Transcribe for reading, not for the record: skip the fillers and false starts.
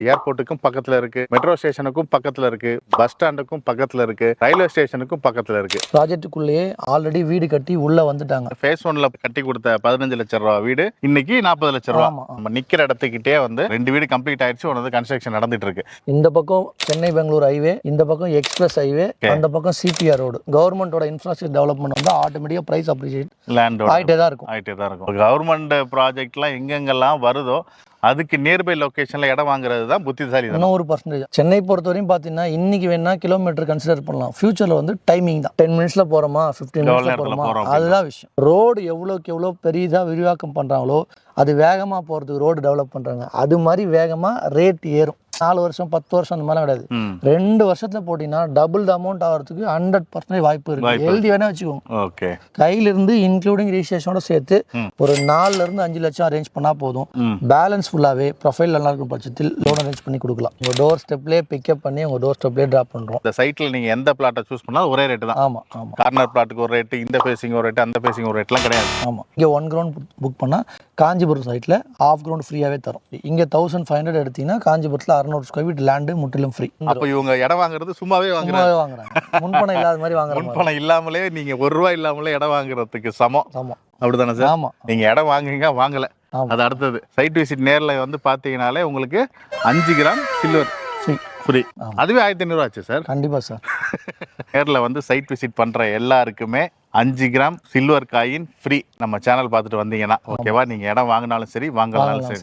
ஏர்போர்ட்டுக்கும் பக்கத்துல இருக்கு, மெட்ரோ ஸ்டேஷனுக்கும் பக்கத்துல இருக்கு, பஸ் ஸ்டாண்டுக்கும் பக்கத்துல இருக்கு, ரயில்வே ஸ்டேஷனுக்கும் பக்கத்துல இருக்கு. ப்ராஜெக்ட்டுக்குள்ளேயே ஆல்ரெடி வீடு கட்டி உள்ள வந்துட்டாங்க. ஃபேஸ் 1ல கட்டி கொடுத்த 15 லட்சம் ரூபா வீடு இன்னைக்கு 40 லட்சம் ரூபா. ஆமா. நம்ம நிக்கிற இடத்துக்கிட்டே வந்து 2 வீடு கம்ப்ளீட் ஆயிடுச்சு, ஒன்று கன்ஸ்ட்ரக்ஷன் நடந்துட்டு இருக்கு. இந்த பக்கம் சென்னை பெங்களூர் ஹைவே, இந்த பக்கம் எக்ஸ்பிரஸ் ஹைவே, அந்த பக்கம் சிபிஆர் ரோடு. கவர்மெண்டோட இன்ஃப்ராஸ்ட்ரக்சர் டெவலப்மெண்ட் வந்து ஆட்டோமேட்டிக்கா பிரைஸ் அப்ரிஷியேட் லேண்டோட ஆயிட்டே தான் இருக்கும். கவர்மெண்ட் ப்ராஜெக்ட்லாம் எங்கெங்கெல்லாம் வருதோ அதுக்கு நியர்பை லொகேஷன்ல இடம் வாங்குறது தான் புத்திசாலி. இன்னும் ஒரு பர்சன்டேஜ் சென்னை பொறுத்த வரையும் பார்த்தீங்கன்னா இன்னைக்கு வேணா கிலோமீட்டர் கன்சிடர் பண்ணலாம், ஃபியூச்சர்ல வந்து டைமிங் தான். 10 மினிட்ஸ்ல போறோமா 15 மினிட்ஸ்ல போறோமா, அதுதான் விஷயம். ரோடு எவ்வளோக்கு எவ்வளோ பெரிதா விரிவாக்கம் பண்றாங்களோ அது வேகமா போறதுக்கு ரோடு டெவலப் பண்றாங்க, அது மாதிரி வேகமா ரேட் ஏறும். 4 வருஷம் 10 வருஷம் அந்த மாதிரிலாம் கிடையாது. 2 வருஷத்துல போட்டீங்கன்னா டபுள் த அமௌண்ட் ஆகிறதுக்கு 100% வாய்ப்பு இருக்கு. எழுதி வேணா வச்சுக்கோங்க. கையில இருந்து இன்க்ளூடிங் ரிஜிஸ்ட்ரேஷனோட சேர்த்து ஒரு 4 இருந்து 5 லட்சம் அரேஞ்ச் பண்ணா போதும். பேலன்ஸ் ஃபுல்லாவே ப்ரொஃபைல் நல்லா இருக்கும் பட்சத்தில் லோன் அரேஞ்ச் பண்ணி கொடுக்கலாம். உங்க டோர் ஸ்டெப்லேயே பிக்கப் பண்ணி உங்க டோர் ஸ்டெப்லேயே டிராப் பண்றோம். இந்த சைட்ல நீங்க எந்த பிளாட்டை சூஸ் பண்ணாலும் ஒரே ரேட் தான். ஆமா ஆமா. கார்னர் பிளாட்டுக்கு ஒரு ரேட், இந்த ஃபேசிங் ஒரு ரேட், அந்த ஃபேசிங் ஒரு ரேட்லாம் கிடையாது. ஆமா. இங்க 1 கிரவுண்ட் புக் பண்ணா காஞ்சிபுரம் சைட்ல ½ கிரவுண்ட் ஃப்ரீயாவே தரும். இங்க 1500 எடுத்தீங்கன்னா காஞ்சிபுரத்துல 600 ஸ்கொயர் ஃபீட் லேண்ட் முற்றிலும் ஃப்ரீ. அப்ப இவங்க இடம் வாங்குறது சும்மாவே வாங்குறாங்க. முன்பணம் இல்லாத மாதிரி வாங்குறாங்க. முன்பணம் இல்லாமலே நீங்க ₹1 இல்லாமலே இடம் வாங்குறதுக்கு சமம். அப்படிதானே சார்? ஆமா. நீங்க இடம் வாங்குங்க, வாங்கல அது அடுத்தது. சைட் விசிட் நேர்ல வந்து பாத்தீங்கன்னாலே உங்களுக்கு 5 கிராம் சில்வர் ஃப்ரீ. அதுவே 1500 ஆச்சு சார். கண்டிப்பா சார். நேர்ல வந்து சைட் விசிட் பண்ற எல்லாருக்குமே 5 கிராம் சில்வர் காயின் ஃப்ரீ. நம்ம சேனல் பார்த்துட்டு வந்தீங்கன்னா ஓகேவா, நீங்க இடம் வாங்கினாலும் சரி வாங்கலாலும் சரி.